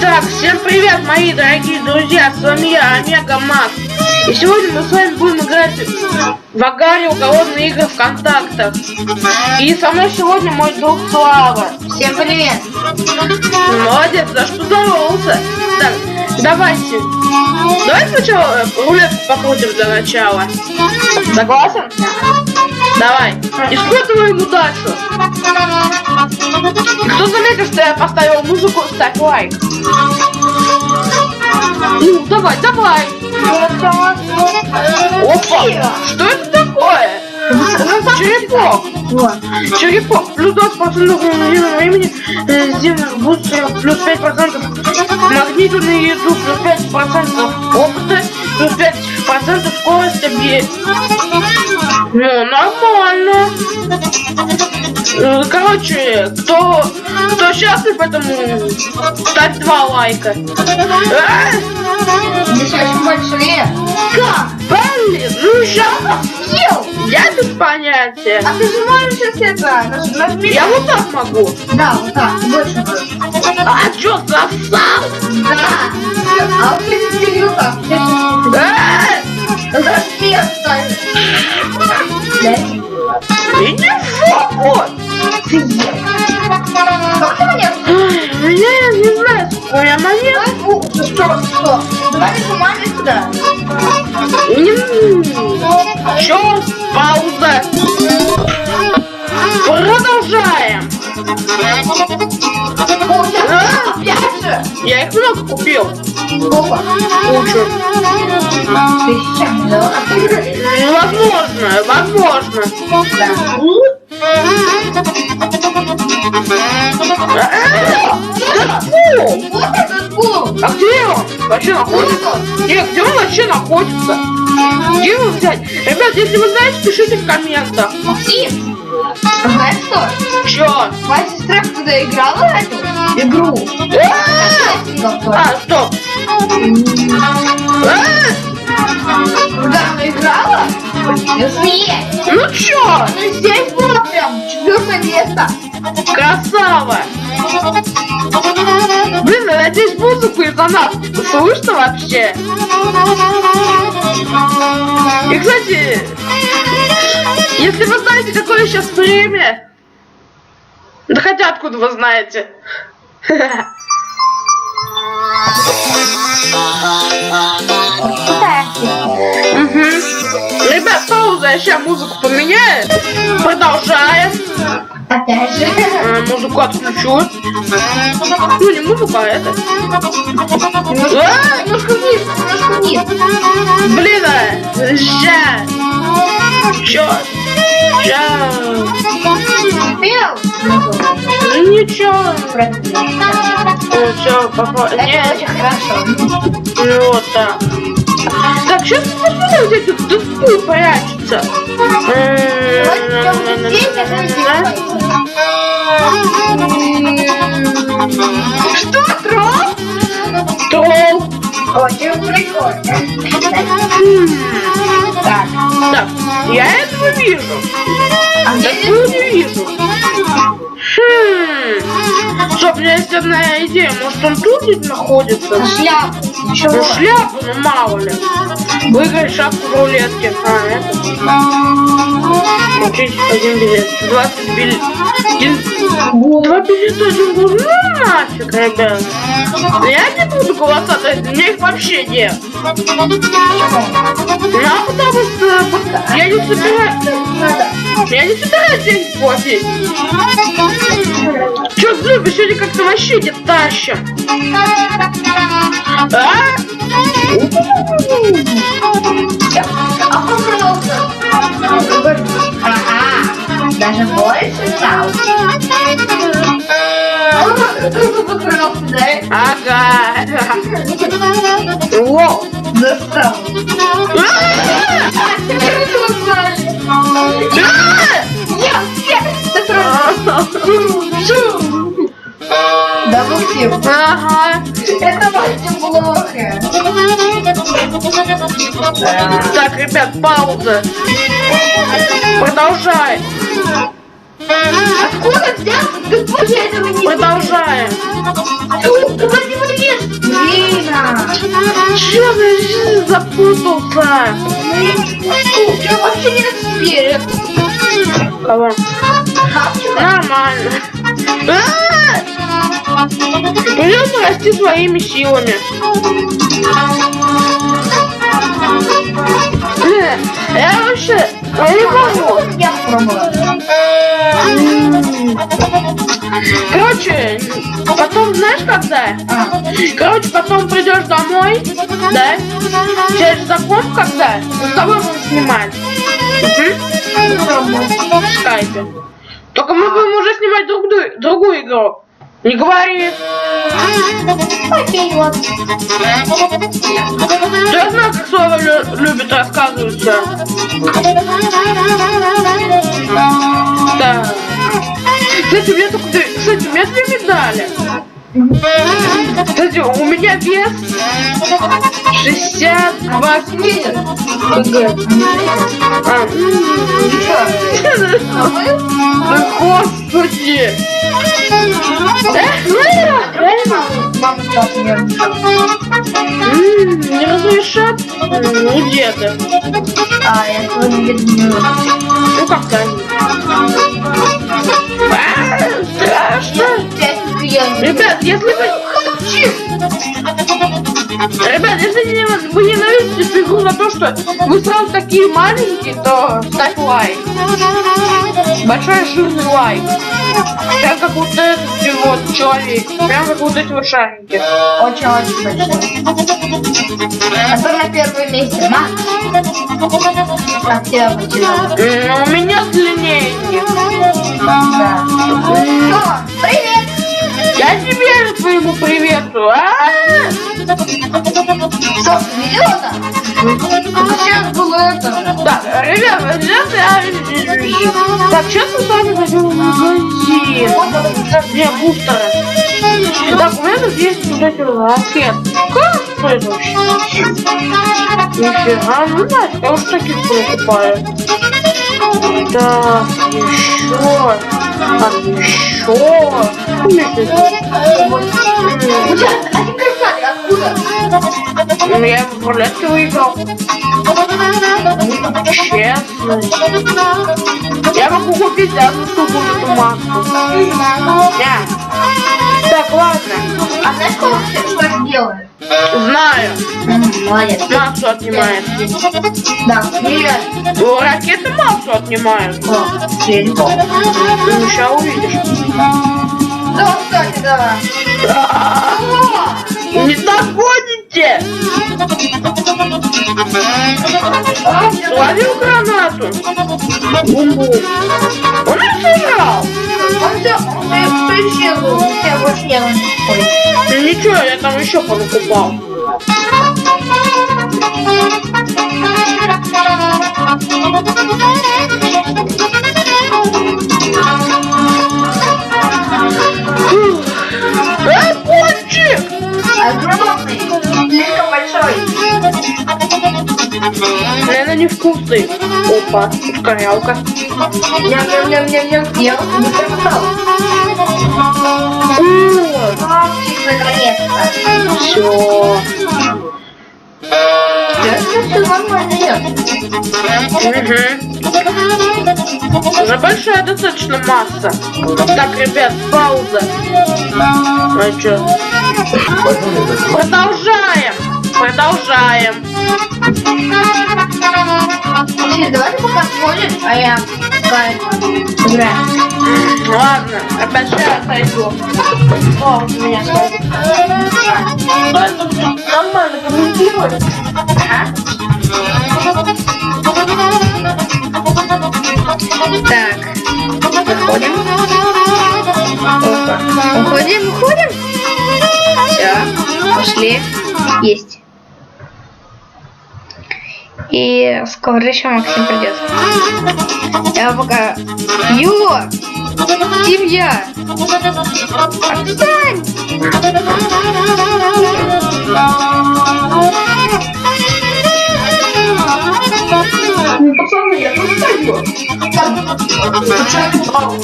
Итак, всем привет, мои дорогие друзья, с вами я, Омега Макс. И сегодня мы с вами будем играть в Агаре голодные игры в контактах. И со мной сегодня мой друг Слава. Всем привет. Молодец, за что здоровался. Так, давайте сначала рулетку покрутим для начала. Согласен? Давай. Испытываем удачу. Кто заметил, что я поставил музыку, ставь лайк. Ну, давай. Опа! Что это такое? Черепок. Черепок. Плюс 20% времени земных бустеров, плюс 5% магнитную еду, плюс 5% опыта, плюс 5% скорости бега. Ну, нормально. Короче, кто счастлив, поэтому ставь 2 лайка. Здесь очень большие. Как? Блин, ну сейчас съел. Я без понятия. А ты же можешь сейчас это нажми. Я вот так могу. Да, вот так, больше. А чё, засал? Да. А вот если вот так. Зажми оставь. Иди в жопу. Ты ел. Как ты меня? Я не знаю, сколько я монет. Что? Давай нажимай сюда. Чё? Пауза. Продолжаем. Опять же? Я их много купил. Сколько? Кучу. 1000, да? Возможно. Вот этот пол. А где он вообще находится? Где он вообще находится? Где его взять? Ребят, если вы знаете, пишите в комментах. Максим, знаешь что? Чё? Моя сестра когда играла в эту игру. Стоп. Когда она играла, смеялась. Ну чё? Ну здесь было прям 4 место. Красава! Блин, я надеюсь, музыку из-за нас слышно вообще? И, кстати, если вы знаете, какое сейчас время, да хотя откуда вы знаете? Ребят, пауза, я сейчас музыку поменяю. Продолжаем. Опять же. Музыку отключу. Ну, не музыку, а это. Немножко вниз. Блин, Щас. Пел? Ничего. Все, папа. Это очень хорошо. Ну, вот так. Так, сейчас посмотрим, где тут Дэдпул прячется. Что, тролл? Тролл. Очень прикольно. Так, Я этого вижу. а где Дэдпул не вижу. Стоп, у меня есть одна идея. Может, он тут где-то находится? шляпа? Ну, шляпу, ну мало ли. Выиграй шапку в рулетке. Это. Получить 1 билет. 20 билет. 2 билета, 1 гол. Ну нафиг, ребят. Я не буду голосовать, у меня их вообще нет. Ну, потому что я не собираюсь деньги платить. Чё, Зубы, сегодня как-то вообще не тащим. Ага, даже больше стал. Ага. Воу. Достал. Да, Максим. Ага. Это Максим плохо. Так, ребят, пауза. Продолжаем. Откуда взялся? Ты этого не Продолжаем. Давай не влез. Чё ты запутался? Что вообще нет спереди? Кого? Нормально. Придется расти своими силами. Я вообще не могу. Я попробовала. Короче, потом знаешь когда? Короче, потом придешь домой, да? Через закон когда? Мы с тобой будем снимать. В скайпе. Только мы будем уже снимать другую игру. Не говори. Окей, вот. Я знаю, как Слава любит рассказывать все. Да. Кстати, у меня 2 медали. Кстати, у меня вес 62 Господи! Мама так Не разрешат? Ну где ты? я этого не видно. Ну как-то. Страшно! Ребят, если вы ненавидите эту игру за то, что вы сразу такие маленькие, то ставь лайк. Большой жирный лайк. Прям как вот этот вот человек. Прям как вот эти вот шарики. Очень-очень большой. А то на первом месте, как тебя почему? У меня длиннее. Да. Привет! Я тебе твоему привету, Что, миллиона? Сейчас было это. Так, ребята, так, сейчас мы с вами зайдем в магазин. Где бустеры? Так, у меня тут есть вот эти ракеты. Как это вообще? Нифига, ну знаешь, я вот таких покупаю. Так, еще. Так, еще. Откуда? Ну, я в рулетке выиграл. Честно. Я могу купить одну штуку эту маску. Да. Так, ладно. А знаешь, что это делает? Знаю. Молодец. Массу отнимает. Да, привет. У ракеты массу отнимают. Я не помню. Ты сейчас увидишь. Да, кстати, да. Не догоните! Словил гранату. Бум-бум. Он их сожрал. Он все исчезнул. Я больше не могу. Ну ничего, я там еще понакупал. Пончик! Огромный, слишком большой. Наверное, невкусный. Опа, ускорялка. Ням-ням-ням-ням-ням. Я не пропускал. Наконец-то. Все. Все нормально идет. Уже большая достаточно масса. Так, ребят, пауза. А что? Продолжаем. Давай ты пока смотришь, а я играю. Ладно, опять сейчас отойду. О, у меня стоит. Нормально комментируй. Так, выходим. Опа. Уходим. Все, пошли. Есть. И скоро еще Максим придет. Я пока... Семья! Отстань! Пацаны, я тут стою.